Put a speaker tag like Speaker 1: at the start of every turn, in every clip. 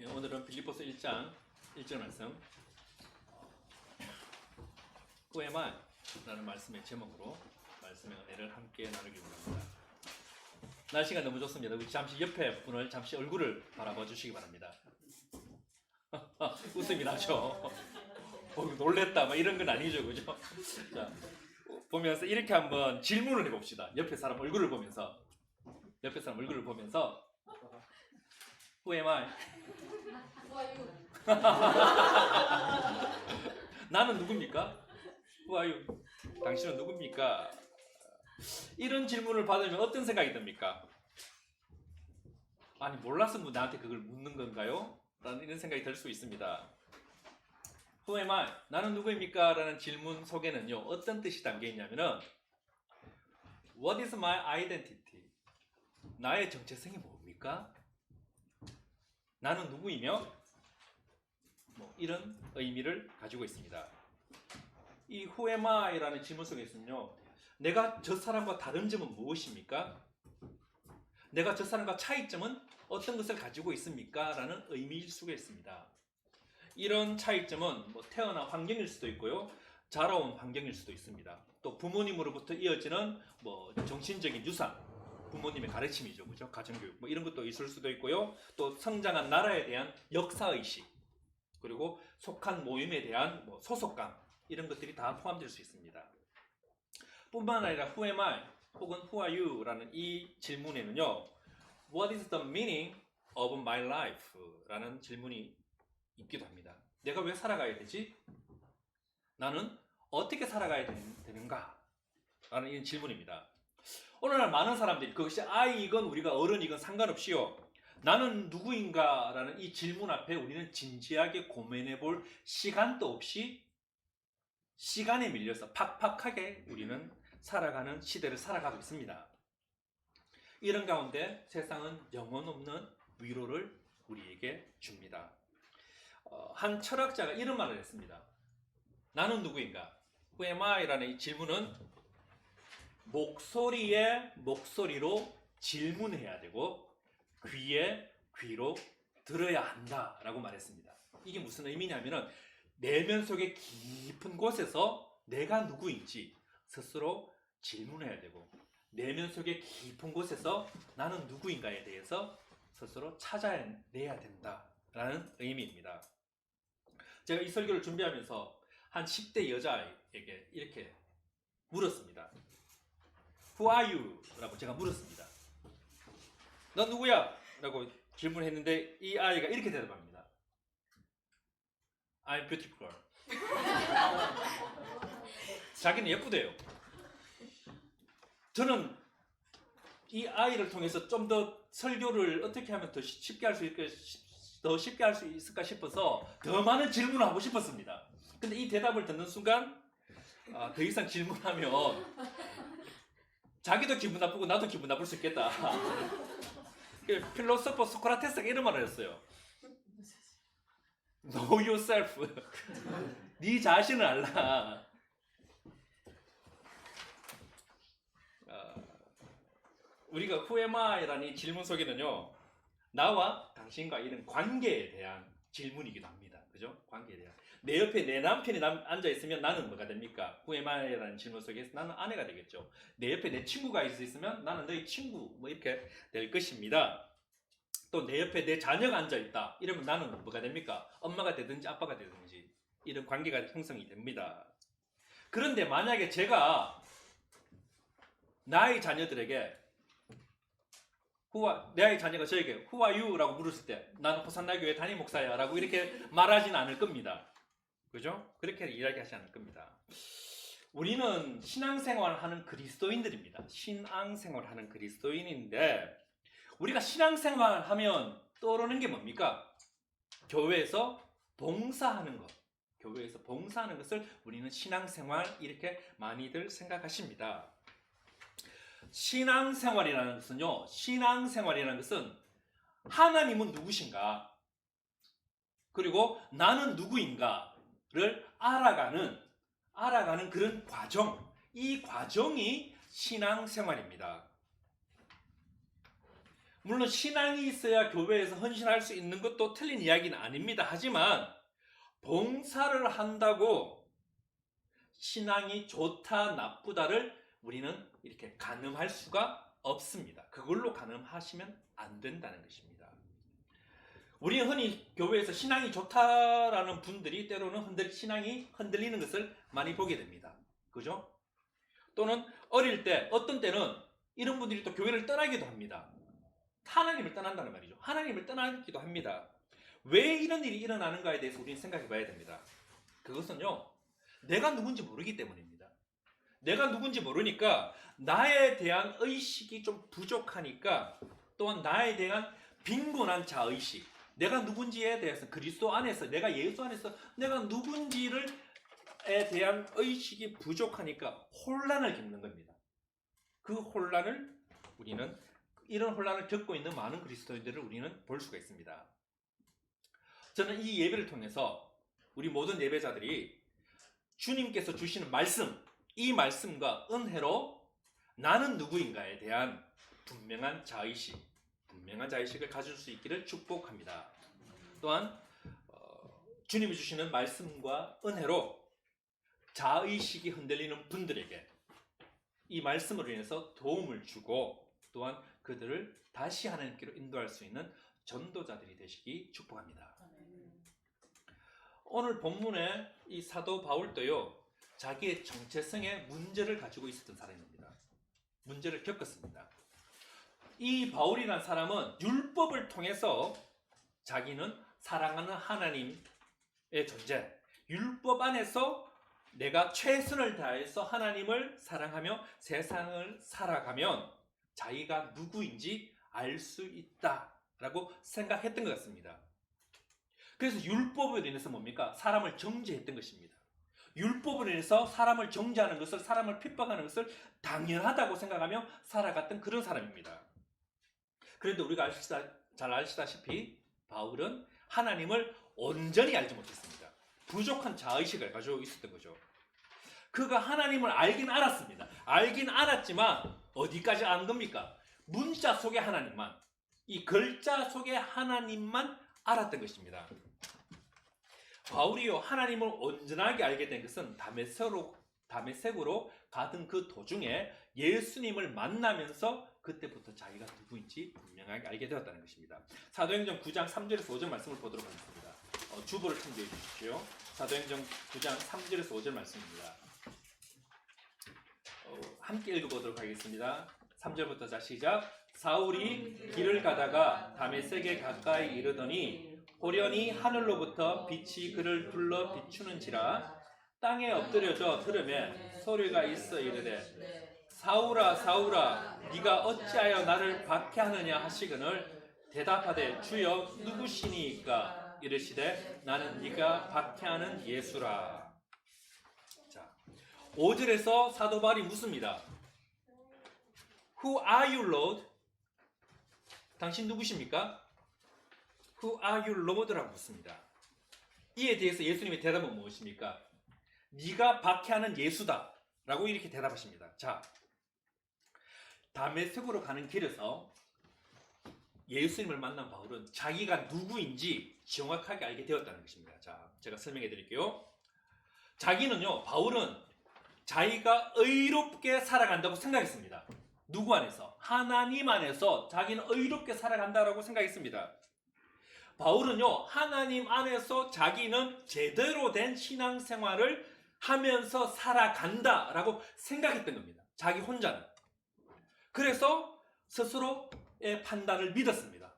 Speaker 1: 오늘은 빌립보서 1장 1절 말씀 Who am I? 라는 말씀의 제목으로 말씀의 은혜를 함께 나누기 원합니다. 날씨가 너무 좋습니다. 우리 잠시 옆에 분을 잠시 얼굴을 바라봐 주시기 바랍니다. 웃음이 나죠? 놀랬다 막 이런 건 아니죠, 그죠? 자, 보면서 이렇게 한번 질문을 해봅시다. 옆에 사람 얼굴을 보면서 Who am I? 나는 누굽니까? Who are you? 당신은 누굽니까? 이런 질문을 받으면 어떤 생각이 듭니까? 아니 몰라서 나한테 그걸 묻는 건가요? 라는 이런 생각이 들 수 있습니다. Who am I? 나는 누구입니까? 라는 질문 속에는요 어떤 뜻이 담겨 있냐면은 What is my identity? 나의 정체성이 뭡니까? 나는 누구이며 이런 의미를 가지고 있습니다. 이 Who am I? 라는 질문 속에서는요 내가 저 사람과 다른 점은 무엇입니까? 내가 저 사람과 차이점은 어떤 것을 가지고 있습니까? 라는 의미일 수가 있습니다. 이런 차이점은 태어난 환경일 수도 있고요 자라온 환경일 수도 있습니다. 또 부모님으로부터 이어지는 정신적인 유산, 부모님의 가르침이죠, 그죠? 가정교육 이런 것도 있을 수도 있고요. 또 성장한 나라에 대한 역사의식, 그리고 속한 모임에 대한 소속감 이런 것들이 다 포함될 수 있습니다. 뿐만 아니라 Who am I? 혹은 Who are you? 라는 이 질문에는요 What is the meaning of my life? 라는 질문이 있기도 합니다. 내가 왜 살아가야 되지? 나는 어떻게 살아가야 되는가? 라는 이 질문입니다. 오늘날 많은 사람들이 그것이 아이이건 우리가 어른이건 상관없이요 나는 누구인가? 라는 이 질문 앞에 우리는 진지하게 고민해 볼 시간도 없이 시간에 밀려서 팍팍하게 우리는 살아가는 시대를 살아가고 있습니다. 이런 가운데 세상은 영혼 없는 위로를 우리에게 줍니다. 한 철학자가 이런 말을 했습니다. 나는 누구인가? Who am I? 라는 이 질문은 목소리에 목소리로 질문해야 되고 귀에 귀로 들어야 한다 라고 말했습니다. 이게 무슨 의미냐면은 내면 속의 깊은 곳에서 내가 누구인지 스스로 질문해야 되고 내면 속의 깊은 곳에서 나는 누구인가에 대해서 스스로 찾아내야 된다라는 의미입니다. 제가 이 설교를 준비하면서 한 10대 여자에게 이렇게 물었습니다. Who are you? 라고 제가 물었습니다. 넌 누구야? 라고 질문했는데 이 아이가 이렇게 대답합니다. I'm beautiful girl. 자기는 예쁘대요. 저는 이 아이를 통해서 좀 더 설교를 어떻게 하면 더 쉽게 할 수 있을까 싶어서 더 많은 질문을 하고 싶었습니다. 근데 이 대답을 듣는 순간 더 이상 질문하면 자기도 기분 나쁘고 나도 기분 나쁠 수 있겠다. 필로소퍼 소크라테스가 이런 말을 했어요. Know yourself. 네 자신을 알라. 우리가 Who am I? 라는 질문 속에는요 나와 당신과 이런 관계에 대한 질문이기도 합니다. 그죠? 관계에 대한. 내 옆에 내 남편이 앉아있으면 나는 뭐가 됩니까? Who am I? 라는 질문 속에서 나는 아내가 되겠죠. 내 옆에 내 친구가 있으면 나는 너의 친구 이렇게 될 것입니다. 또 내 옆에 내 자녀가 앉아있다 이러면 나는 뭐가 됩니까? 엄마가 되든지 아빠가 되든지 이런 관계가 형성이 됩니다. 그런데 만약에 제가 나의 자녀들에게 내 자녀가 저에게 Who are you? 라고 물었을 때 나는 호산나교회 담임 목사야 라고 이렇게 말하진 않을 겁니다. 그죠? 그렇게 이야기하지 않을 겁니다. 우리는 신앙생활하는 그리스도인들입니다. 신앙생활하는 그리스도인인데 우리가 신앙생활하면 떠오르는 게 뭡니까? 교회에서 봉사하는 것. 교회에서 봉사하는 것을 우리는 신앙생활 이렇게 많이들 생각하십니다. 신앙생활이라는 것은 하나님은 누구신가? 그리고 나는 누구인가를 알아가는 그런 과정. 이 과정이 신앙생활입니다. 물론 신앙이 있어야 교회에서 헌신할 수 있는 것도 틀린 이야기는 아닙니다. 하지만 봉사를 한다고 신앙이 좋다 나쁘다를 우리는 이렇게 가늠할 수가 없습니다. 그걸로 가늠하시면 안 된다는 것입니다. 우리는 흔히 교회에서 신앙이 좋다라는 분들이 때로는 신앙이 흔들리는 것을 많이 보게 됩니다. 그죠? 또는 어릴 때, 어떤 때는 이런 분들이 또 교회를 떠나기도 합니다. 하나님을 떠난다는 말이죠. 하나님을 떠나기도 합니다. 왜 이런 일이 일어나는가에 대해서 우리는 생각해 봐야 됩니다. 그것은요, 내가 누군지 모르기 때문입니다. 내가 누군지 모르니까 나에 대한 의식이 좀 부족하니까, 또한 나에 대한 빈곤한 자의식, 내가 누군지에 대해서 그리스도 안에서, 내가 예수 안에서 내가 누군지에 대한 의식이 부족하니까 혼란을 겪는 겁니다. 그 혼란을 이런 혼란을 겪고 있는 많은 그리스도인들을 우리는 볼 수가 있습니다. 저는 이 예배를 통해서 우리 모든 예배자들이 주님께서 주시는 말씀, 이 말씀과 은혜로 나는 누구인가에 대한 분명한 자의식을 가질 수 있기를 축복합니다. 또한 주님이 주시는 말씀과 은혜로 자의식이 흔들리는 분들에게 이 말씀으로 인해서 도움을 주고 또한 그들을 다시 하나님께로 인도할 수 있는 전도자들이 되시기 축복합니다. 오늘 본문의 이 사도 바울도요, 자기의 정체성에 문제를 가지고 있었던 사람입니다. 문제를 겪었습니다. 이 바울이라는 사람은 율법을 통해서 자기는 사랑하는 하나님의 존재, 율법 안에서 내가 최선을 다해서 하나님을 사랑하며 세상을 살아가면 자기가 누구인지 알 수 있다라고 생각했던 것 같습니다. 그래서 율법으로 인해서 뭡니까? 사람을 정죄했던 것입니다. 율법으로 인해서 사람을 정죄하는 것을, 사람을 핍박하는 것을 당연하다고 생각하며 살아갔던 그런 사람입니다. 그런데 우리가 잘 아시다시피 바울은 하나님을 온전히 알지 못했습니다. 부족한 자의식을 가지고 있었던 거죠. 그가 하나님을 알긴 알았습니다. 알긴 알았지만 어디까지 아는 겁니까? 문자 속의 하나님만, 이 글자 속의 하나님만 알았던 것입니다. 바울이요, 하나님을 온전하게 알게 된 것은 다메섹으로 가던 그 도중에 예수님을 만나면서 그때부터 자기가 누구인지 분명하게 알게 되었다는 것입니다. 사도행전 9장 3절에서 5절 말씀을 보도록 하겠습니다. 주보를 참조해 주십시오. 사도행전 9장 3절에서 5절 말씀입니다. 함께 읽어보도록 하겠습니다. 3절부터 자 시작. 사울이 길을 가다가 다메섹에 가까이 이르더니 호련히 하늘로부터 빛이 그를 둘러 비추는지라 땅에 엎드려져 들으매 소리가 있어 이르되 사울아 사울아 네가 어찌하여 나를 박해하느냐 하시거늘 대답하되 주여 누구시니까 이르시되 나는 네가 박해하는 예수라. 자, 5절에서 사도 바울이 묻습니다. Who are you, Lord? 당신 누구십니까? Who are you, Lord라고 묻습니다. 이에 대해서 예수님의 대답은 무엇입니까? 네가 박해하는 예수다 라고 이렇게 대답하십니다. 자, 다메섹으로 가는 길에서 예수님을 만난 바울은 자기가 누구인지 정확하게 알게 되었다는 것입니다. 자, 제가 설명해 드릴게요. 바울은 자기가 의롭게 살아간다고 생각했습니다. 누구 안에서? 하나님 안에서 자기는 의롭게 살아간다라고 생각했습니다. 바울은요, 하나님 안에서 자기는 제대로 된 신앙생활을 하면서 살아간다라고 생각했던 겁니다. 자기 혼자는. 그래서 스스로의 판단을 믿었습니다.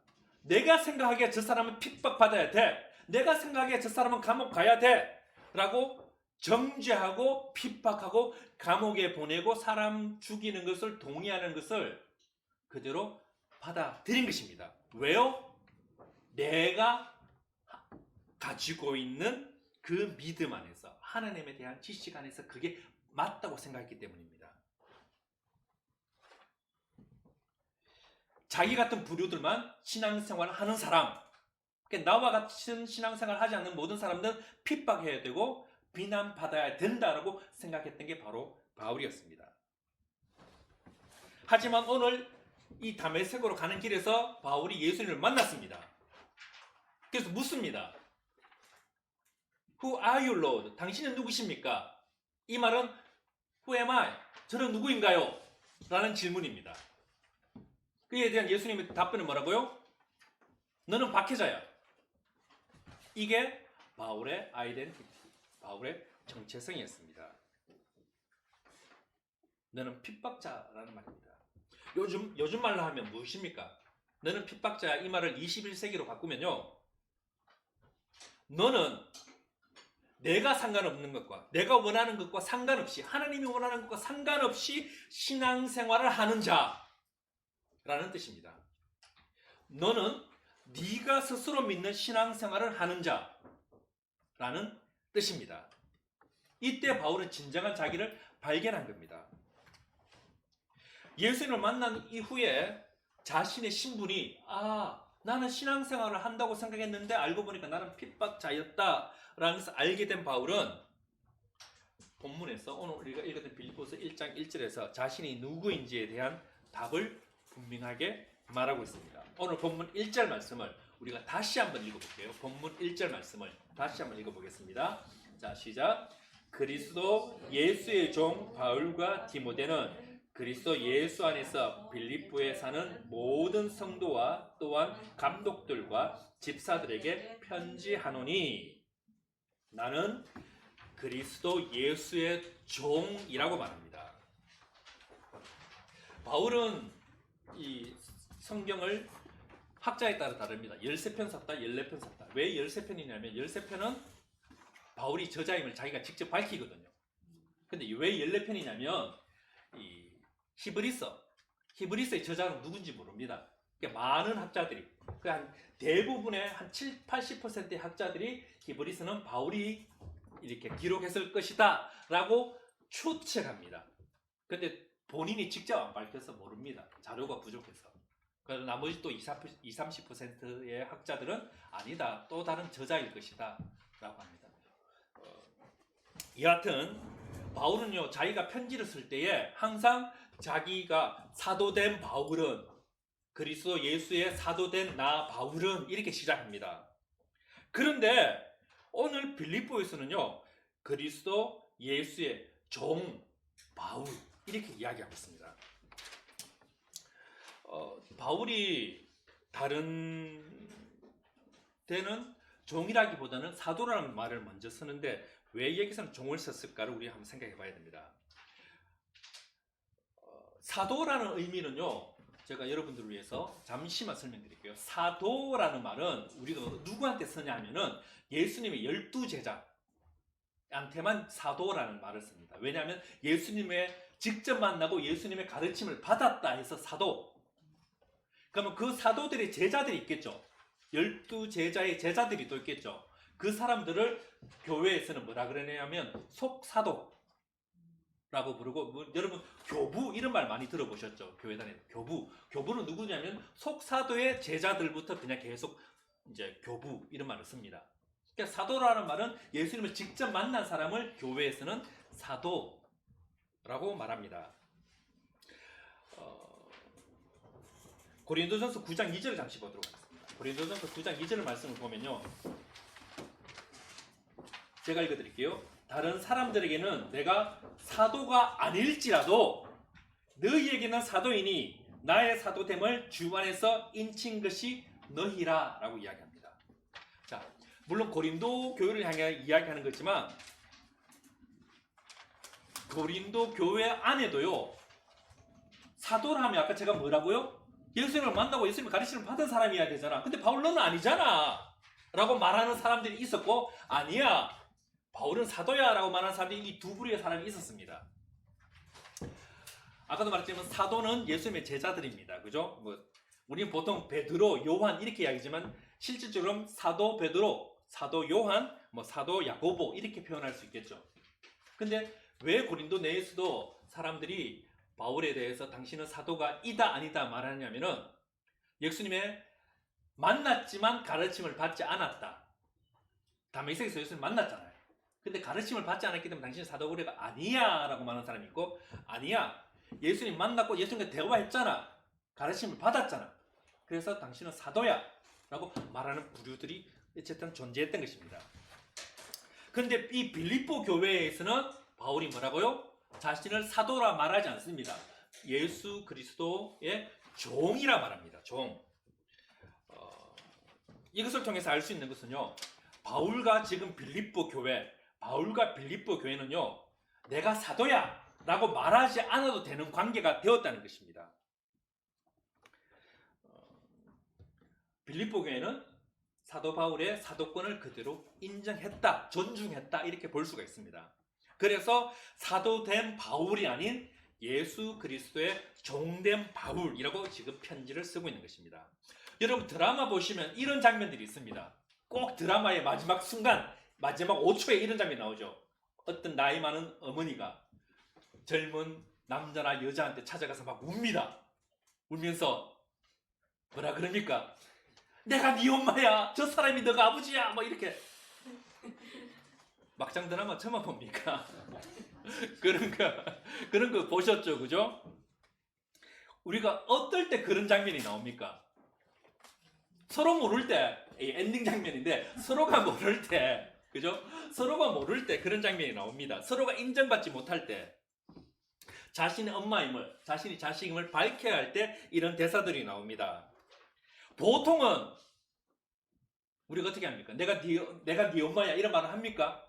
Speaker 1: 내가 생각하기에 저 사람은 핍박받아야 돼. 내가 생각하기에 저 사람은 감옥 가야 돼. 라고 정죄하고 핍박하고 감옥에 보내고 사람 죽이는 것을 동의하는 것을 그대로 받아들인 것입니다. 왜요? 내가 가지고 있는 그 믿음 안에서, 하나님에 대한 지식 안에서 그게 맞다고 생각했기 때문입니다. 자기 같은 부류들만 신앙생활을 하는 사람, 나와 같은 신앙생활을 하지 않는 모든 사람들은 핍박해야 되고 비난받아야 된다라고 생각했던 게 바로 바울이었습니다. 하지만 오늘 이 다메섹으로 가는 길에서 바울이 예수님을 만났습니다. 그래서 묻습니다. Who are you, Lord? 당신은 누구십니까? 이 말은 Who am I? 저는 누구인가요? 라는 질문입니다. 그에 대한 예수님의 답변은 뭐라고요? 너는 박해자야. 이게 바울의 아이덴티티, 바울의 정체성이었습니다. 너는 핍박자라는 말입니다. 요즘 말로 하면 무엇입니까? 너는 핍박자야. 이 말을 21세기로 바꾸면요. 너는 내가 상관없는 것과 내가 원하는 것과 상관없이 하나님이 원하는 것과 상관없이 신앙생활을 하는 자라는 뜻입니다. 너는 네가 스스로 믿는 신앙생활을 하는 자라는 뜻입니다. 이때 바울은 진정한 자기를 발견한 겁니다. 예수님을 만난 이후에 자신의 신분이 나는 신앙생활을 한다고 생각했는데 알고 보니까 나는 핍박자였다라는 것을 알게 된 바울은 본문에서 오늘 우리가 읽었던 빌립보서 1장 1절에서 자신이 누구인지에 대한 답을 분명하게 말하고 있습니다. 오늘 본문 1절 말씀을 우리가 다시 한번 읽어볼게요. 본문 1절 말씀을 다시 한번 읽어보겠습니다. 자, 시작. 그리스도 예수의 종 바울과 디모데는 그리스도 예수 안에서 빌립보에 사는 모든 성도와 또한 감독들과 집사들에게 편지하노니 나는 그리스도 예수의 종이라고 말합니다. 바울은 이 성경을 학자에 따라 다릅니다. 13편 썼다, 14편 썼다. 왜 13편이냐면 13편은 바울이 저자임을 자기가 직접 밝히거든요. 근데 왜 14편이냐면 이 히브리서의 저자는 누군지 모릅니다. 그러니까 많은 학자들이, 한 대부분의 한 7, 80%의 학자들이 히브리서는 바울이 이렇게 기록했을 것이다 라고 추측합니다. 근데 본인이 직접 안 밝혀서 모릅니다. 자료가 부족해서. 그래서 나머지 또 20, 30%의 학자들은 아니다, 또 다른 저자일 것이다 라고 합니다. 여하튼 바울은요, 자기가 편지를 쓸 때에 항상 자기가 사도된 바울은, 그리스도 예수의 사도된 나 바울은 이렇게 시작합니다. 그런데 오늘 빌립보에서는요, 그리스도 예수의 종 바울 이렇게 이야기하고 있습니다. 바울이 다른 데는 종이라기보다는 사도라는 말을 먼저 쓰는데 왜 여기서는 종을 썼을까를 우리 한번 생각해 봐야 됩니다. 사도라는 의미는요, 제가 여러분들을 위해서 잠시만 설명드릴게요. 사도라는 말은 우리가 누구한테 쓰냐 하면은 예수님의 12제자한테만 사도라는 말을 씁니다. 왜냐하면 예수님의 직접 만나고 예수님의 가르침을 받았다 해서 사도. 그러면 그 사도들의 제자들이 있겠죠. 12제자의 제자들이 또 있겠죠. 그 사람들을 교회에서는 뭐라 그러냐면 속사도라고 부르고, 여러분 교부 이런 말 많이 들어보셨죠? 교회단에 교부는 누구냐면 속사도의 제자들부터 그냥 계속 이제 교부 이런 말을 씁니다. 그러니까 사도라는 말은 예수님을 직접 만난 사람을 교회에서는 사도라고 말합니다. 고린도전서 9장 2절을 잠시 보도록 하겠습니다. 고린도전서 9장 2절 말씀을 보면요, 제가 읽어드릴게요. 다른 사람들에게는 내가 사도가 아닐지라도 너희에게는 사도이니 나의 사도됨을 주 안에서 인친 것이 너희라 라고 이야기합니다. 자, 물론 고린도 교회를 향해 이야기하는 거지만 고린도 교회 안에도요, 사도라 하면 아까 제가 뭐라고요? 예수님을 만나고 예수님의 가르침을 받은 사람이어야 되잖아. 근데 바울 너는 아니잖아 라고 말하는 사람들이 있었고, 아니야, 바울은 사도야 라고 말하는 사람들이 이 두 부류의 사람이 있었습니다. 아까도 말했지만 사도는 예수님의 제자들입니다. 그죠? 우리는 보통 베드로, 요한 이렇게 이야기하지만 실질적으로 사도 베드로, 사도 요한, 사도 야고보 이렇게 표현할 수 있겠죠. 근데 왜 고린도 내에서도 사람들이 바울에 대해서 당신은 사도가 이다 아니다 말하냐면은 예수님의 만났지만 가르침을 받지 않았다. 다메섹에서 예수님 만났잖아요. 근데 가르침을 받지 않았기 때문에 당신은 사도가 아니야 라고 말하는 사람이 있고, 아니야, 예수님 만났고 예수님과 대화했잖아. 가르침을 받았잖아. 그래서 당신은 사도야 라고 말하는 부류들이 어쨌든 존재했던 것입니다. 근데 이 빌립보 교회에서는 바울이 뭐라고요? 자신을 사도라 말하지 않습니다. 예수 그리스도의 종이라 말합니다. 종. 이것을 통해서 알 수 있는 것은요, 바울과 빌립보 교회는요, 내가 사도야 라고 말하지 않아도 되는 관계가 되었다는 것입니다. 빌립보 교회는 사도 바울의 사도권을 그대로 인정했다, 존중했다, 이렇게 볼 수가 있습니다. 그래서 사도된 바울이 아닌 예수 그리스도의 종된 바울이라고 지금 편지를 쓰고 있는 것입니다. 여러분, 드라마 보시면 이런 장면들이 있습니다. 꼭 드라마의 마지막 순간, 마지막 5초에 이런 장면이 나오죠. 어떤 나이 많은 어머니가 젊은 남자나 여자한테 찾아가서 막 웁니다. 울면서 뭐라 그럽니까? 내가 네 엄마야, 저 사람이 너가 아버지야, 뭐 이렇게. 막장 드라마 처음 봅니까? 그런 거 보셨죠, 그죠? 우리가 어떨 때 그런 장면이 나옵니까? 서로 모를 때, 엔딩 장면인데 서로가 모를 때, 그죠? 서로가 모를 때 그런 장면이 나옵니다. 서로가 인정받지 못할 때, 자신의 엄마임을, 자신이 자식임을 밝혀야 할 때 이런 대사들이 나옵니다. 보통은 우리가 어떻게 합니까? 내가 네 엄마야 이런 말을 합니까?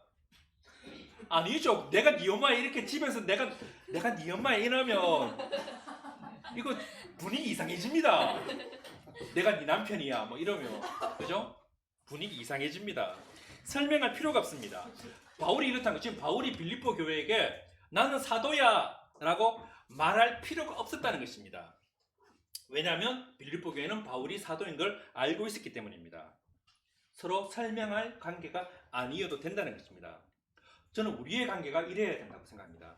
Speaker 1: 아니죠. 내가 네 엄마야 이렇게 집에서 내가 네 엄마야 이러면 이거 분위기 이상해집니다. 내가 네 남편이야 뭐 이러면, 그죠? 분위기 이상해집니다. 설명할 필요가 없습니다. 바울이 이렇다는 거, 지금 바울이 빌립보 교회에게 나는 사도야 라고 말할 필요가 없었다는 것입니다. 왜냐하면 빌립보 교회는 바울이 사도인 걸 알고 있었기 때문입니다. 서로 설명할 관계가 아니어도 된다는 것입니다. 저는 우리의 관계가 이래야 된다고 생각합니다.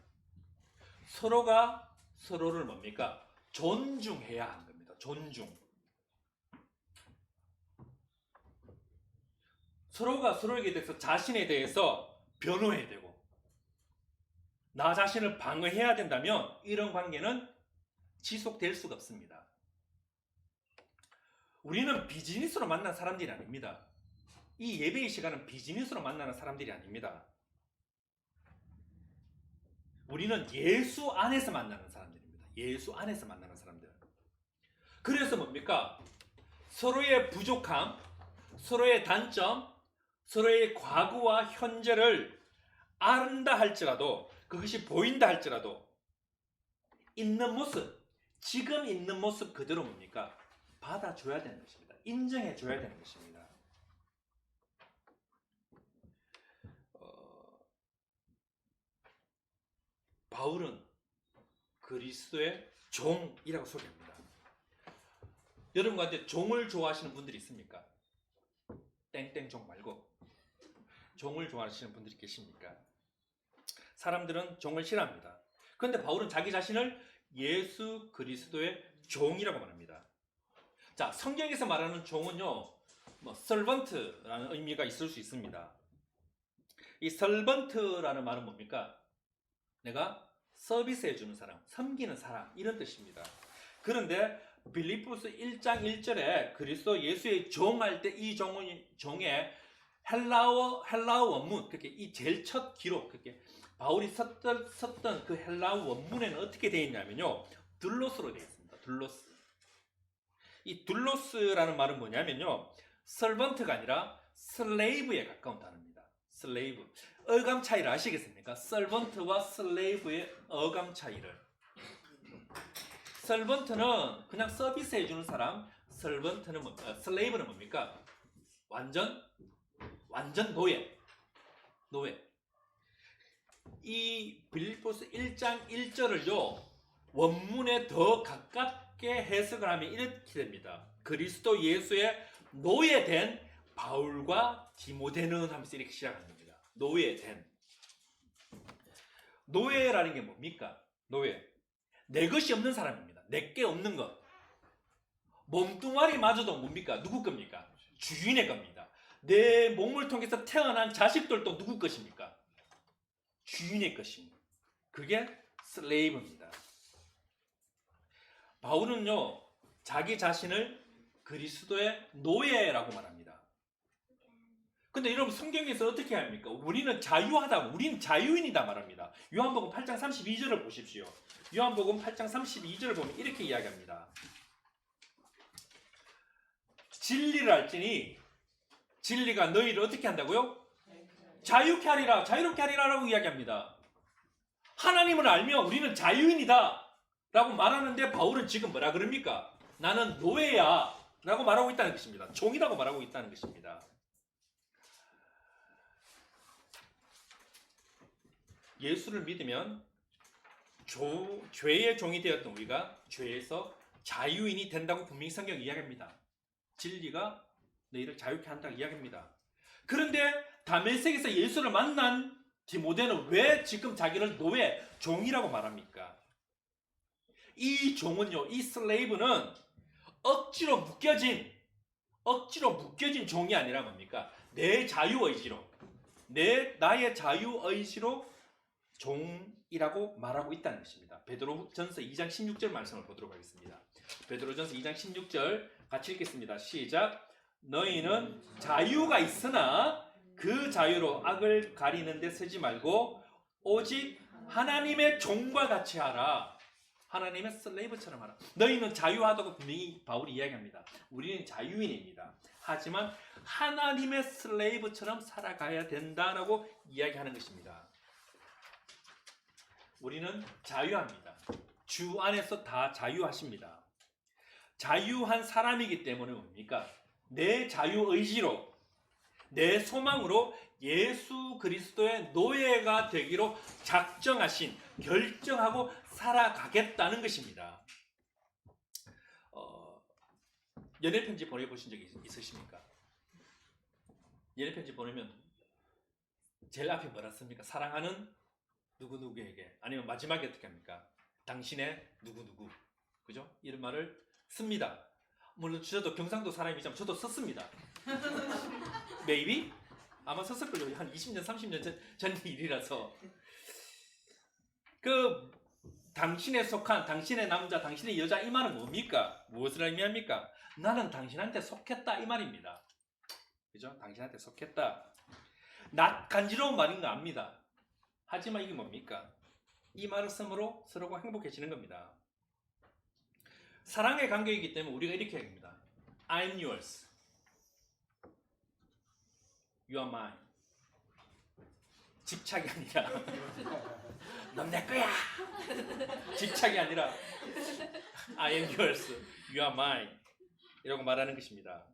Speaker 1: 서로가 서로를 뭡니까? 존중해야 하는 겁니다. 존중. 서로가 서로에게 대해서, 자신에 대해서 변호해야 되고, 나 자신을 방어해야 된다면 이런 관계는 지속될 수가 없습니다. 우리는 비즈니스로 만난 사람들이 아닙니다. 이 예배의 시간은 비즈니스로 만나는 사람들이 아닙니다. 우리는 예수 안에서 만나는 사람들입니다. 예수 안에서 만나는 사람들. 그래서 뭡니까? 서로의 부족함, 서로의 단점, 서로의 과거와 현재를 안다 할지라도, 그것이 보인다 할지라도 있는 모습, 지금 있는 모습 그대로 뭡니까? 받아줘야 되는 것입니다. 인정해줘야 되는 것입니다. 바울은 그리스도의 종이라고 소개합니다. 여러분 가운데 종을 좋아하시는 분들이 있습니까? 땡땡종 말고 종을 좋아하시는 분들이 계십니까? 사람들은 종을 싫어합니다. 그런데 바울은 자기 자신을 예수 그리스도의 종이라고 말합니다. 자, 성경에서 말하는 종은요, servant라는 의미가 있을 수 있습니다. 이 servant라는 말은 뭡니까? 내가 서비스해주는 사람, 섬기는 사람, 이런 뜻입니다. 그런데 빌립보서 1장 1절에 그리스도 예수의 종할 때 이 종의 헬라어 원문, 그렇게 이 제일 첫 기록, 그렇게 바울이 썼던 그 헬라어 원문에는 어떻게 되어 있냐면요, 둘로스로 되어 있습니다. 둘로스. 이 둘로스라는 말은 뭐냐면요, servant가 아니라 slave에 가까운 단어입니다. slave. 어감 차이를 아시겠습니까? servant와 slave의 어감 차이를. servant는 그냥 서비스 해주는 사람, slave는 뭡니까? 완전 노예. 이 빌립보서 1장 1절을요, 원문에 더 가깝게 해석을 하면 이렇게 됩니다. 그리스도 예수의 노예된 바울과 디모데는 하면서 이렇게 시작하는 겁니다. 노예된. 노예라는 게 뭡니까? 노예. 내 것이 없는 사람입니다. 내게 없는 것. 몸뚱아리마저도 뭡니까? 누구 겁니까? 주인의 겁니다. 내 몸을 통해서 태어난 자식들도 누구 것입니까? 주인의 것입니다. 그게 슬레이브입니다. 바울은요, 자기 자신을 그리스도의 노예라고 말합니다. 근데 여러분 성경에서 어떻게 합니까? 우리는 자유하다, 우리는 자유인이다 말합니다. 요한복음 8장 32절을 보십시오. 요한복음 8장 32절을 보면 이렇게 이야기합니다. 진리를 알지니 진리가 너희를 어떻게 한다고요? 자유케 하리라, 자유롭게 하리라라고 이야기합니다. 하나님을 알면 우리는 자유인이다 라고 말하는데 바울은 지금 뭐라 그럽니까? 나는 노예야 라고 말하고 있다는 것입니다. 종이라고 말하고 있다는 것입니다. 예수를 믿으면 죄의 종이 되었던 우리가 죄에서 자유인이 된다고 분명히 성경이 이야기합니다. 진리가 너희를 자유케 한다고 이야기합니다. 그런데 다메섹에서 예수를 만난 디모데는 왜 지금 자기를 노예, 종이라고 말합니까? 이 종은요, 이 슬레이브는 억지로 묶여진 종이 아니라 뭡니까? 내 자유의지로, 나의 자유의지로 종이라고 말하고 있다는 것입니다. 베드로전서 2장 16절 말씀을 보도록 하겠습니다. 베드로전서 2장 16절 같이 읽겠습니다. 시작. 너희는 자유가 있으나 그 자유로 악을 가리는 데 쓰지 말고 오직 하나님의 종과 같이 하라. 하나님의 슬레이브처럼 하라. 너희는 자유하다고 분명히 바울이 이야기합니다. 우리는 자유인입니다. 하지만 하나님의 슬레이브처럼 살아가야 된다라고 이야기하는 것입니다. 우리는 자유합니다. 주 안에서 다 자유하십니다. 자유한 사람이기 때문에 뭡니까? 내 자유의지로, 내 소망으로 예수 그리스도의 노예가 되기로 작정하신, 결정하고 살아가겠다는 것입니다. 연애편지 보내보신 적이 있으십니까? 연애편지 보내면 제일 앞에 뭐라 씁니까? 사랑하는 누구누구에게, 아니면 마지막에 어떻게 합니까? 당신의 누구누구, 그죠? 이런 말을 씁니다. 물론 저도 경상도 사람이지만 저도 썼습니다. Maybe? 아마 썼을걸요. 한 20년, 30년 전 일이라서. 당신에 속한, 당신의 남자, 당신의 여자, 이 말은 뭡니까? 무엇을 의미합니까? 나는 당신한테 속했다, 이 말입니다. 그죠? 당신한테 속했다. 간지러운 말인 거 압니다. 하지만 이게 뭡니까? 이 말을 쓰므로 서로가 행복해지는 겁니다. 사랑의 관계이기 때문에 우리가 이렇게 합니다. I'm yours. You are mine. 집착이 아니라 넌 내 거야. 집착이 아니라 I am yours. You are mine. 이라고 말하는 것입니다.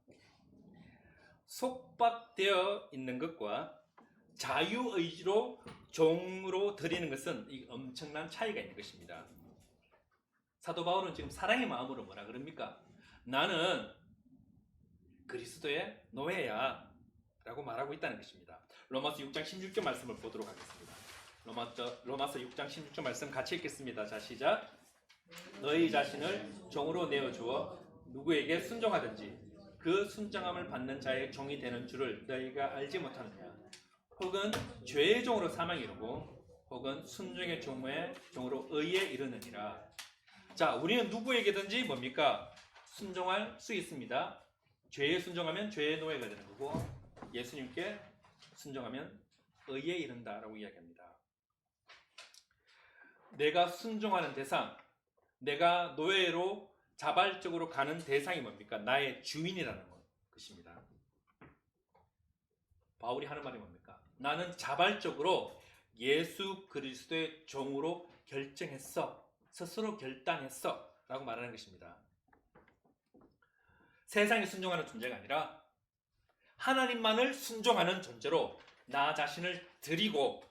Speaker 1: 속박되어 있는 것과 자유의지로 종으로 드리는 것은 엄청난 차이가 있는 것입니다. 사도 바울은 지금 사랑의 마음으로 뭐라 그럽니까? 나는 그리스도의 노예야 라고 말하고 있다는 것입니다. 로마서 6장 16절 말씀을 보도록 하겠습니다. 로마서 6장 16절 말씀 같이 읽겠습니다. 자, 시작. 너희 자신을 종으로 내어주어 누구에게 순종하든지 그 순종함을 받는 자의 종이 되는 줄을 너희가 알지 못하느냐? 혹은 죄의 종으로 사망에 이르고 혹은 순종의 종으로 의에 이르느니라. 자, 우리는 누구에게든지 뭡니까? 순종할 수 있습니다. 죄에 순종하면 죄의 노예가 되는 거고, 예수님께 순종하면 의에 이른다라고 이야기합니다. 내가 순종하는 대상, 내가 노예로 자발적으로 가는 대상이 뭡니까? 나의 주인이라는 것입니다. 바울이 하는 말이 뭡니까? 나는 자발적으로 예수 그리스도의 종으로 결정했어. 스스로 결단했어. 라고 말하는 것입니다. 세상에 순종하는 존재가 아니라 하나님만을 순종하는 존재로 나 자신을 드리고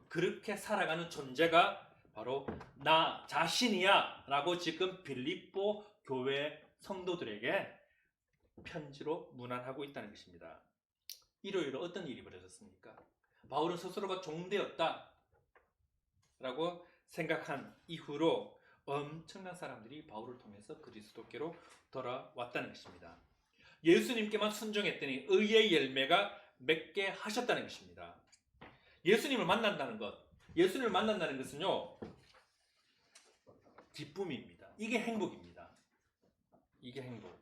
Speaker 1: 그렇게 살아가는 존재가 바로 나 자신이야 라고 지금 빌립보 교회 성도들에게 편지로 문안하고 있다는 것입니다. 일요일에 어떤 일이 벌어졌습니까? 바울은 스스로가 종되었다 라고 생각한 이후로 엄청난 사람들이 바울을 통해서 그리스도께로 돌아왔다는 것입니다. 예수님께만 순종했더니 의의 열매가 맺게 하셨다는 것입니다. 예수님을 만난다는 것은요, 기쁨입니다. 이게 행복입니다. 이게 행복.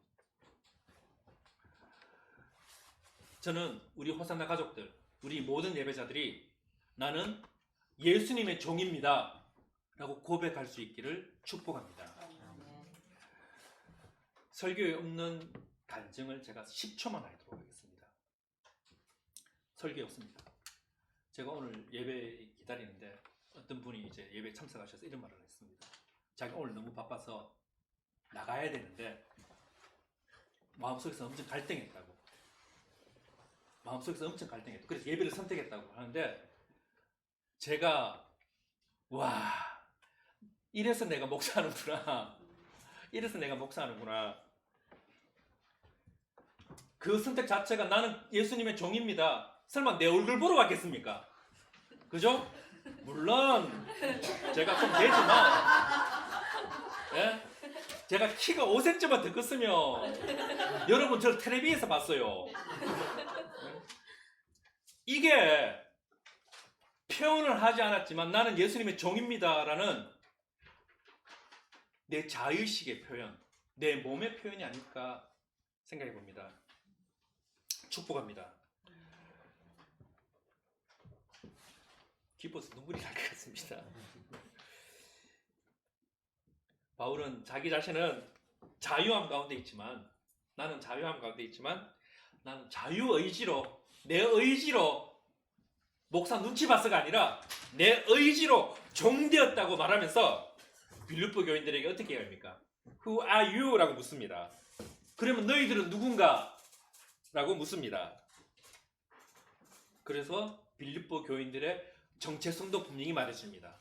Speaker 1: 저는 우리 호산나 가족들, 우리 모든 예배자들이 나는 예수님의 종입니다 라고 고백할 수 있기를 축복합니다. 설교에 없는 간증을 제가 10초만 하도록 하겠습니다. 설교에 없습니다. 제가 오늘 예배 기다리는데 어떤 분이 이제 예배에 참석하셔서 이런 말을 했습니다. 자기가 오늘 너무 바빠서 나가야 되는데 마음속에서 엄청 갈등했다고. 마음속에서 엄청 갈등했다고. 그래서 예배를 선택했다고 하는데 제가 와, 이래서 내가 목사하는구나. 이래서 내가 목사하는구나. 그 선택 자체가 나는 예수님의 종입니다. 설마 내 얼굴 보러 왔겠습니까? 그죠? 물론 제가 좀 되지만 예? 제가 키가 5cm만 더 컸으면 여러분 저를 텔레비에서 봤어요. 이게 표현을 하지 않았지만 나는 예수님의 종입니다라는 내 자의식의 표현, 내 몸의 표현이 아닐까 생각해 봅니다. 축복합니다. 기뻐서 눈물이 날 것 같습니다. 바울은 자기 자신은 자유함 가운데 있지만 나는 자유함 가운데 있지만 나는 자유의지로 내 의지로 목사 눈치 봐서가 아니라 내 의지로 종되었다고 말하면서 빌립보 교인들에게 어떻게 해야 합니까? Who are you? 라고 묻습니다. 그러면 너희들은 누군가? 라고 묻습니다. 그래서 빌립보 교인들의 정체성도 분명히 말해줍니다.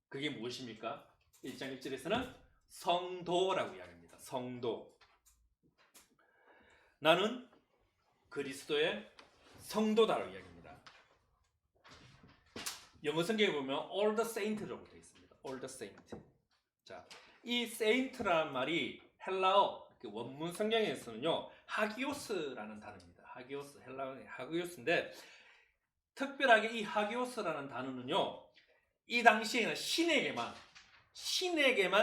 Speaker 1: 그게 무엇입니까? 1장 1절에서는 성도라고 이야기합니다. 성도. 나는 그리스도의 성도다라고 이야기합니다. 영어 성경에 보면 all the saints라고 되어 있습니다. all the saints. 자, 이 saint라는 말이 헬라어 원문 성경에서는요 하기오스라는 단어입니다. 하기오스, 헬라어의 하기오스인데 특별하게 이 하기오스라는 단어는요 이 당시에는 신에게만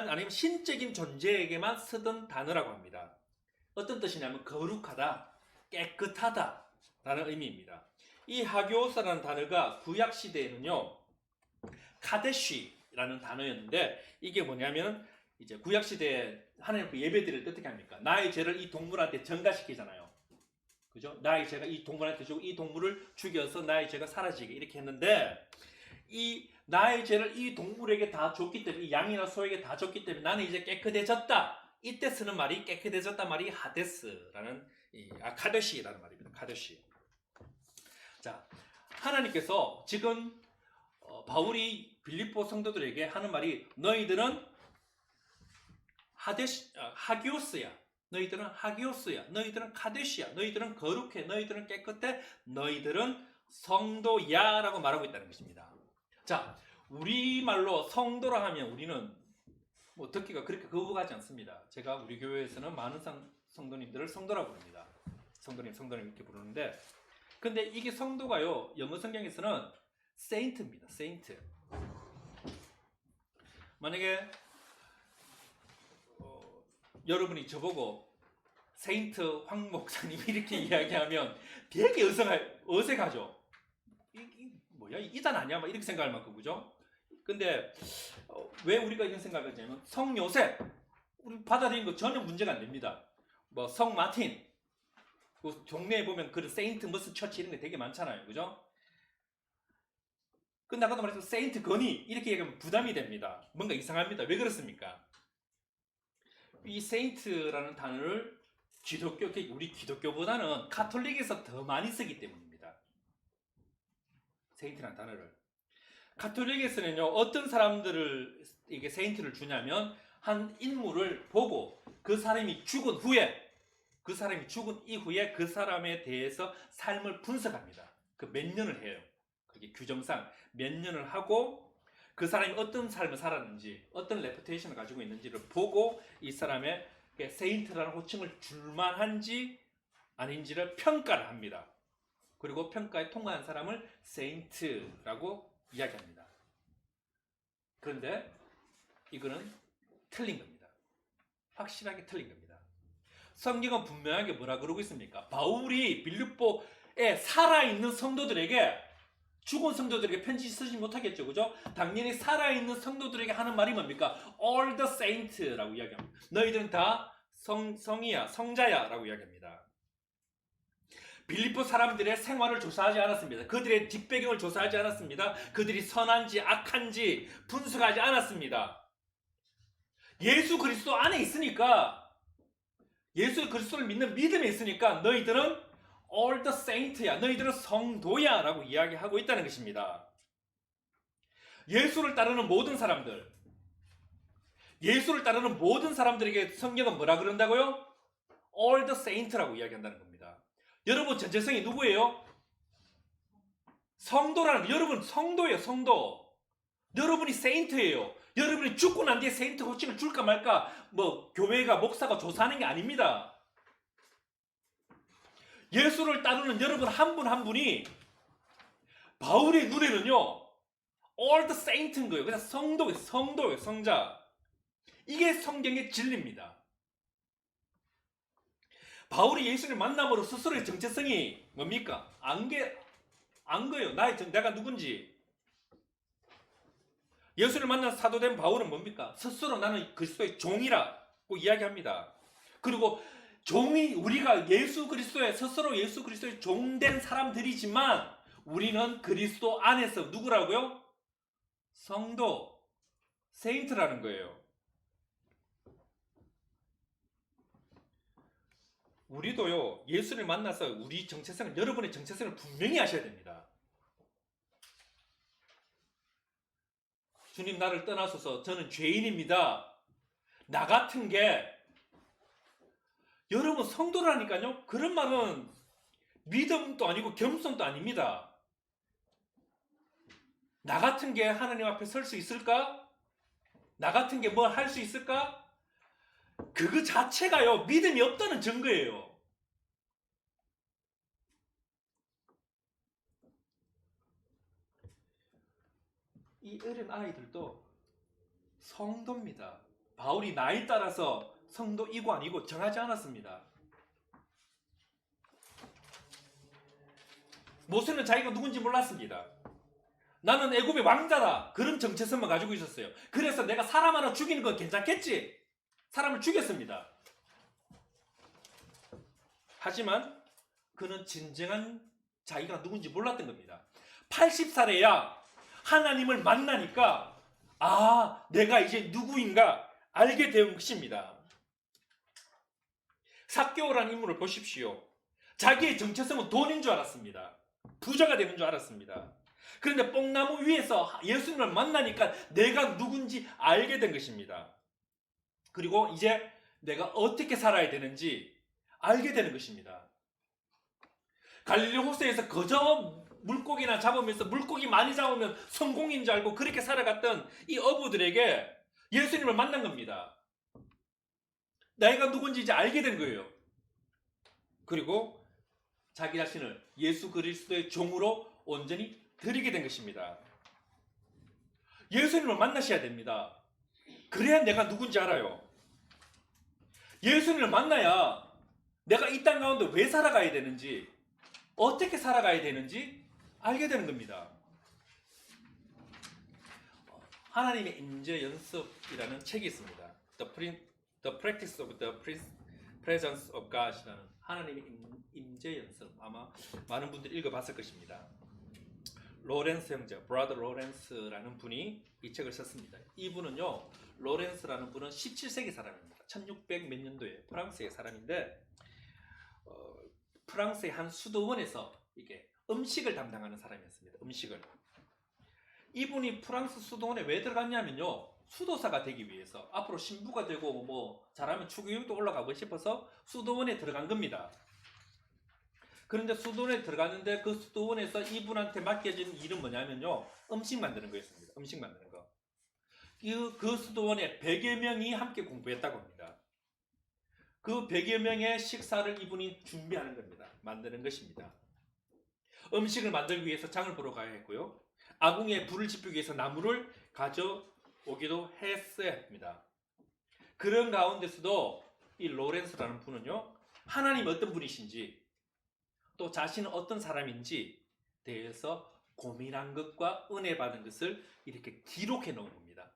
Speaker 1: 아니면 신적인 존재에게만 쓰던 단어라고 합니다. 어떤 뜻이냐면 거룩하다, 깨끗하다 라는 의미입니다. 이 하기오스라는 단어가 구약 시대에는요 카데시라는 단어였는데 이게 뭐냐면 이제 구약 시대에 하나님 예배드릴 때 어떻게 합니까? 나의 죄를 이 동물한테 전가시키잖아요. 그죠? 나의 죄가 이 동물한테 주고 이 동물을 죽여서 나의 죄가 사라지게 이렇게 했는데 이 나의 죄를 이 동물에게 다 줬기 때문에 이 양이나 소에게 다 줬기 때문에 나는 이제 깨끗해졌다. 이때 쓰는 말이 깨끗해졌다 말이 하데스라는 카데시라는 말입니다. 카데시. 자, 하나님께서 지금 바울이 빌립보 성도들에게 하는 말이 너희들은 하기오스야. 너희들은 하기오스야. 너희들은 카데시야. 너희들은 거룩해. 너희들은 깨끗해. 너희들은 성도야 라고 말하고 있다는 것입니다. 자, 우리말로 성도라 하면 우리는 뭐 듣기가 그렇게 거부가지 않습니다. 제가 우리 교회에서는 많은 성도님들을 성도라고 부릅니다. 성도님 이렇게 부르는데 근데 이게 성도가요 영어 성경에서는 saint입니다. saint. 만약에 여러분이 저보고 세인트 황 목사님 이렇게 이야기하면 되게 어색하죠. 뭐야 이단 아니야? 막 이렇게 생각할 만큼 그죠? 근데 왜 우리가 이런 생각을 하냐면 성 요셉 우리 받아들이는 거 전혀 문제가 안 됩니다. 뭐 성 마틴 그 동네에 보면 그런 세인트 무슨 처치 이런 게 되게 많잖아요. 그죠? 근데 아까도 말했지만 세인트 건이 이렇게 얘기하면 부담이 됩니다. 뭔가 이상합니다. 왜 그렇습니까? 이 세인트라는 단어를 우리 기독교보다는 가톨릭에서 더 많이 쓰기 때문입니다. 세인트라는 단어를. 가톨릭에서는요, 어떤 사람들을 이게 세인트를 주냐면 한 인물을 보고 그 사람이 죽은 이후에 그 사람에 대해서 삶을 분석합니다. 그 몇 년을 해요. 그게 규정상 몇 년을 하고 그 사람이 어떤 삶을 살았는지 어떤 레pu테이션을 가지고 있는지를 보고 이 사람의 세인트라는 호칭을 줄만한지 아닌지를 평가를 합니다. 그리고 평가에 통과한 사람을 세인트라고 이야기합니다. 그런데 이거는 틀린 겁니다. 확실하게 틀린 겁니다. 성경은 분명하게 뭐라 그러고 있습니까? 바울이 빌립보에 살아있는 성도들에게, 죽은 성도들에게 편지 쓰지 못하겠죠, 그죠? 당연히 살아있는 성도들에게 하는 말이 뭡니까? All the saints라고 이야기합니다. 너희들은 다 성이야, 성자야 라고 이야기합니다. 빌립보 사람들의 생활을 조사하지 않았습니다. 그들의 뒷배경을 조사하지 않았습니다. 그들이 선한지 악한지 분석하지 않았습니다. 예수 그리스도 안에 있으니까, 예수 그리스도를 믿는 믿음에 있으니까 너희들은 all the saint야, 너희들은 성도야 라고 이야기하고 있다는 것입니다. 예수를 따르는 모든 사람들, 예수를 따르는 모든 사람들에게 성경은 뭐라 그런다고요? all the saint라고 이야기한다는 겁니다. 여러분 전체성이 누구예요? 성도라는, 여러분 성도예요, 성도. 여러분이 세인트예요. 여러분이 죽고 난 뒤에 세인트 호칭을 줄까 말까 뭐 교회가 목사가 조사하는 게 아닙니다. 예수를 따르는 여러분 한 분 한 분이 바울의 눈에는요 all the saint인 거예요. 그냥 성도예요, 성도예요, 성자. 이게 성경의 진리입니다. 바울이 예수를 만남으로 스스로의 정체성이 뭡니까? 안 거예요. 내가 누군지. 예수를 만난 사도된 바울은 뭡니까? 스스로 나는 그리스도의 종이라고 이야기합니다. 그리고 우리가 예수 그리스도의, 스스로 예수 그리스도의 종된 사람들이지만 우리는 그리스도 안에서 누구라고요? 성도, 세인트라는 거예요. 우리도요, 예수를 만나서 우리 정체성을, 여러분의 정체성을 분명히 아셔야 됩니다. 주님 나를 떠나소서, 저는 죄인입니다. 나 같은 게, 여러분 성도라니까요. 그런 말은 믿음도 아니고 겸손도 아닙니다. 나 같은 게 하나님 앞에 설 수 있을까? 나 같은 게 뭘 할 수 있을까? 그거 자체가요, 믿음이 없다는 증거예요. 이 어린 아이들도 성도입니다. 바울이 나이 따라서 성도이고 아니고 정하지 않았습니다. 모세는 자기가 누군지 몰랐습니다. 나는 애굽의 왕자다, 그런 정체성만 가지고 있었어요. 그래서 내가 사람 하나 죽이는 건 괜찮겠지, 사람을 죽였습니다. 하지만 그는 진정한 자기가 누군지 몰랐던 겁니다. 80살에야 하나님을 만나니까 내가 이제 누구인가 알게 된 것입니다. 삭개오라는 인물을 보십시오. 자기의 정체성은 돈인 줄 알았습니다. 부자가 되는 줄 알았습니다. 그런데 뽕나무 위에서 예수님을 만나니까 내가 누군지 알게 된 것입니다. 그리고 이제 내가 어떻게 살아야 되는지 알게 되는 것입니다. 갈릴리 호수에서 그저 물고기나 잡으면서 물고기 많이 잡으면 성공인 줄 알고 그렇게 살아갔던 이 어부들에게 예수님을 만난 겁니다. 내가 누군지 이제 알게 된 거예요. 그리고 자기 자신을 예수 그리스도의 종으로 온전히 드리게 된 것입니다. 예수님을 만나셔야 됩니다. 그래야 내가 누군지 알아요. 예수님을 만나야 내가 이 땅 가운데 왜 살아가야 되는지, 어떻게 살아가야 되는지 알게 되는 겁니다. 하나님의 임재 연습이라는 책이 있습니다. The Practice of the Presence of God이라는 하나님의 임재 연습, 아마 많은 분들이 읽어봤을 것입니다. 로렌스 형제, 브라더 로렌스라는 분이 이 책을 썼습니다. 이분은요, 로렌스라는 분은 17세기 사람입니다. 1600 몇 년도에 프랑스의 사람인데, 프랑스의 한 수도원에서 이게 음식을 담당하는 사람이었습니다. 음식을. 이분이 프랑스 수도원에 왜 들어갔냐면요, 수도사가 되기 위해서, 앞으로 신부가 되고 뭐 잘하면 추기경도 올라가고 싶어서 수도원에 들어간 겁니다. 그런데 수도원에 들어갔는데 그 수도원에서 이분한테 맡겨진 일은 뭐냐면요, 음식 만드는 거였습니다. 음식 만드는 거. 그 수도원에 100여 명이 함께 공부했다고 합니다. 그 100여 명의 식사를 이분이 준비하는 겁니다. 만드는 것입니다. 음식을 만들기 위해서 장을 보러 가야 했고요, 아궁이에 불을 지피기 위해서 나무를 가져오기도 했어야 합니다. 그런 가운데서도 이 로렌스라는 분은요, 하나님이 어떤 분이신지 또 자신은 어떤 사람인지 대해서 고민한 것과 은혜 받은 것을 이렇게 기록해 놓은 겁니다.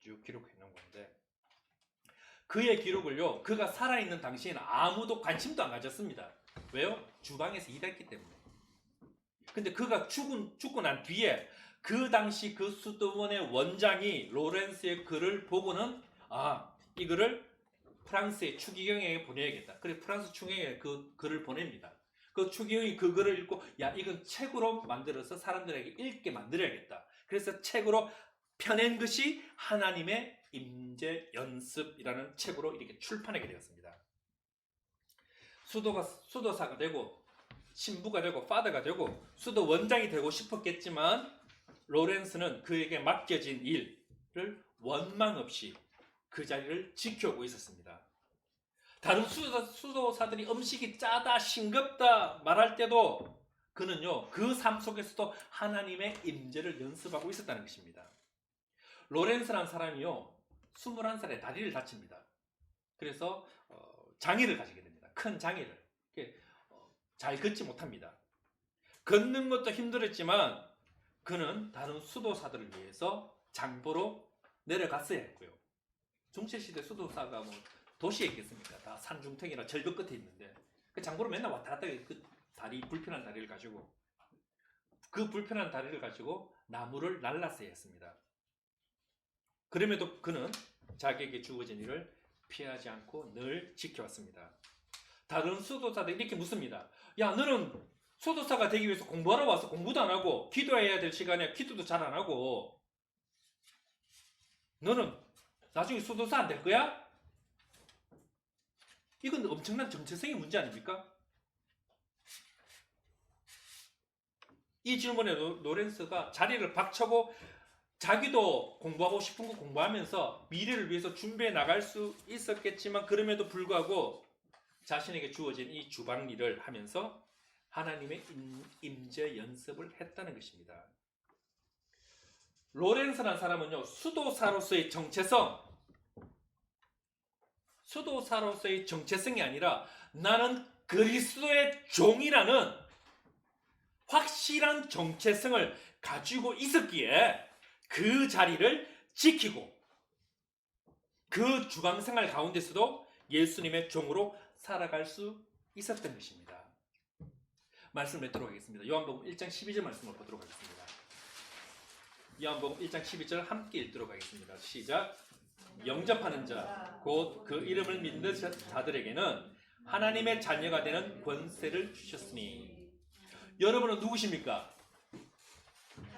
Speaker 1: 쭉 기록해 놓은 건데, 그의 기록을요, 그가 살아있는 당시에는 아무도 관심도 안 가졌습니다. 왜요? 주방에서 일했기 때문에. 근데 그가 죽고 난 뒤에 그 당시 그 수도원의 원장이 로렌스의 글을 보고는 이 글을 프랑스의 추기경에게 보내야겠다. 그래 프랑스 추기경에 그 글을 보냅니다. 그 추기경이 그 글을 읽고 이건 책으로 만들어서 사람들에게 읽게 만들어야겠다. 그래서 책으로 펴낸 것이 하나님의 임재 연습이라는 책으로 이렇게 출판하게 되었습니다. 수도사가 되고 신부가 되고 파더가 되고 수도 원장이 되고 싶었겠지만 로렌스는 그에게 맡겨진 일을 원망 없이 그 자리를 지켜오고 있었습니다. 다른 수도사들이 음식이 짜다 싱겁다 말할 때도 그는요 그 삶 속에서도 하나님의 임재를 연습하고 있었다는 것입니다. 로렌스라는 사람이요 21살에 다리를 다칩니다. 그래서 장애를 가지게 됩니다. 큰 장애를. 잘 걷지 못합니다. 걷는 것도 힘들었지만 그는 다른 수도사들을 위해서 장보러 내려갔어야 했고요. 중세시대 수도사가 뭐 도시에 있겠습니까? 다 산중턱이나 절벽 끝에 있는데 그 장보러 맨날 왔다 갔다 그 다리, 불편한 다리를 가지고 그 불편한 다리를 가지고 나무를 날랐어야 했습니다. 그럼에도 그는 자기에게 주어진 일을 피하지 않고 늘 지켜왔습니다. 다른 수도사들이 이렇게 묻습니다. 야, 너는 수도사가 되기 위해서 공부하러 와서 공부도 안 하고 기도해야 될 시간에 기도도 잘 안 하고 너는 나중에 수도사 안 될 거야? 이건 엄청난 정체성의 문제 아닙니까? 이 질문에 로렌스가 자리를 박차고 자기도 공부하고 싶은 거 공부하면서 미래를 위해서 준비해 나갈 수 있었겠지만 그럼에도 불구하고 자신에게 주어진 이 주방 일을 하면서 하나님의 임재 연습을 했다는 것입니다. 로렌스라는 사람은요 수도사로서의 정체성이 아니라 나는 그리스도의 종이라는 확실한 정체성을 가지고 있었기에 그 자리를 지키고 그 주방생활 가운데서도 예수님의 종으로 살아갈 수 있었던 것입니다. 말씀을 맺도록 하겠습니다. 요한복음 1장 12절 말씀을 보도록 하겠습니다. 요한복음 1장 12절 함께 읽도록 하겠습니다. 시작. 영접하는 자, 곧 그 이름을 믿는 자들에게는 하나님의 자녀가 되는 권세를 주셨으니. 여러분은 누구십니까?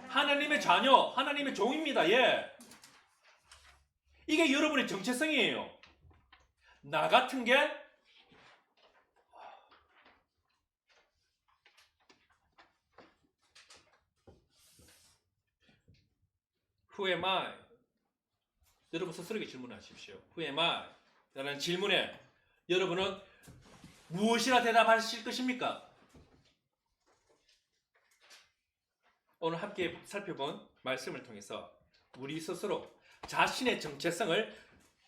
Speaker 1: 하나님의 자녀, 하나님의 종입니다. 예. 이게 여러분의 정체성이에요. 나 같은 게 Who am I? 여러분 스스로에게 질문하십시오. Who am I? 라는 질문에 여러분은 무엇이나 대답하실 것입니까? 오늘 함께 살펴본 말씀을 통해서 우리 스스로 자신의 정체성을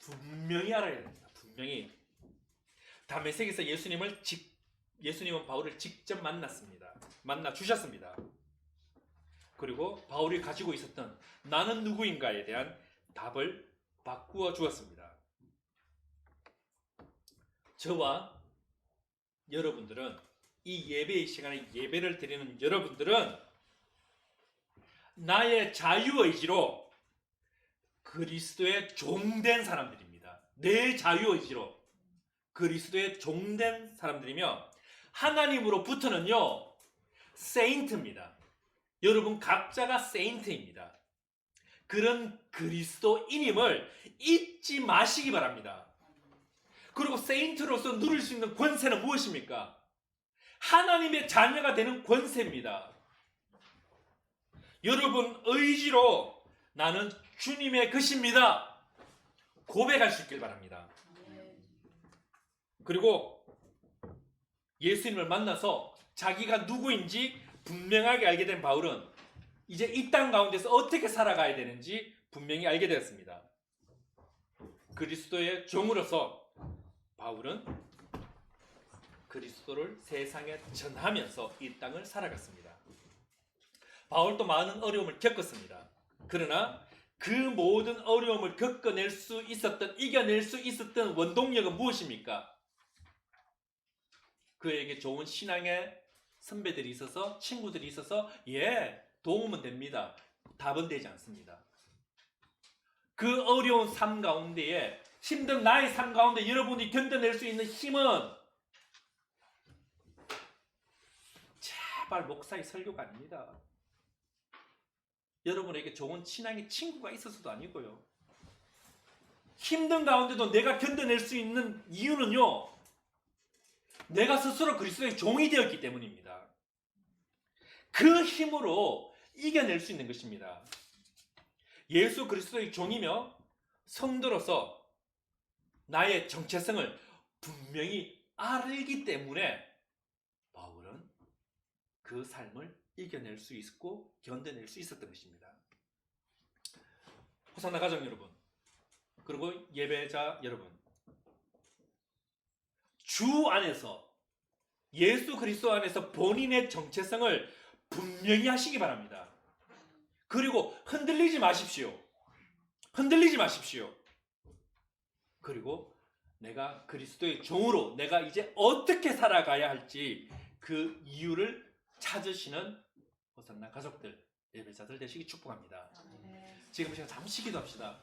Speaker 1: 분명히 알아야 됩니다. 분명히. 다메섹에서 예수님은 바울을 직접 만나 주셨습니다. 그리고 바울이 가지고 있었던 나는 누구인가에 대한 답을 바꾸어 주었습니다. 저와 여러분들은 이 예배의 시간에 예배를 드리는 여러분들은 나의 자유의지로 그리스도의 종된 사람들입니다. 내 자유의지로 그리스도의 종된 사람들이며 하나님으로부터는요 세인트입니다. 여러분 각자가 세인트입니다. 그런 그리스도인임을 잊지 마시기 바랍니다. 그리고 세인트로서 누릴 수 있는 권세는 무엇입니까? 하나님의 자녀가 되는 권세입니다. 여러분 의지로 나는 주님의 것입니다. 고백할 수 있길 바랍니다. 그리고 예수님을 만나서 자기가 누구인지 분명하게 알게 된 바울은 이제 이 땅 가운데서 어떻게 살아가야 되는지 분명히 알게 되었습니다. 그리스도의 종으로서 바울은 그리스도를 세상에 전하면서 이 땅을 살아갔습니다. 바울도 많은 어려움을 겪었습니다. 그러나 그 모든 어려움을 겪어낼 수 있었던, 이겨낼 수 있었던 원동력은 무엇입니까? 그에게 좋은 신앙의 선배들이 있어서, 친구들이 있어서 도움은 됩니다. 답은 되지 않습니다. 그 어려운 삶 가운데에, 힘든 나의 삶 가운데 여러분이 견뎌낼 수 있는 힘은 제발 목사의 설교가 아닙니다. 여러분에게 좋은 친하게 친구가 있어서도 아니고요. 힘든 가운데도 내가 견뎌낼 수 있는 이유는요, 내가 스스로 그리스도의 종이 되었기 때문입니다. 그 힘으로 이겨낼 수 있는 것입니다. 예수 그리스도의 종이며 성도로서 나의 정체성을 분명히 알기 때문에 바울은 그 삶을 이겨낼 수 있고 견뎌낼 수 있었던 것입니다. 호산나 가족 여러분, 그리고 예배자 여러분, 주 안에서, 예수 그리스도 안에서 본인의 정체성을 분명히 하시기 바랍니다. 그리고 흔들리지 마십시오. 흔들리지 마십시오. 그리고 내가 그리스도의 종으로 내가 이제 어떻게 살아가야 할지 그 이유를 찾으시는 호산나 가족들, 예배자들 되시기 축복합니다. 지금 시간 잠시 기도합시다.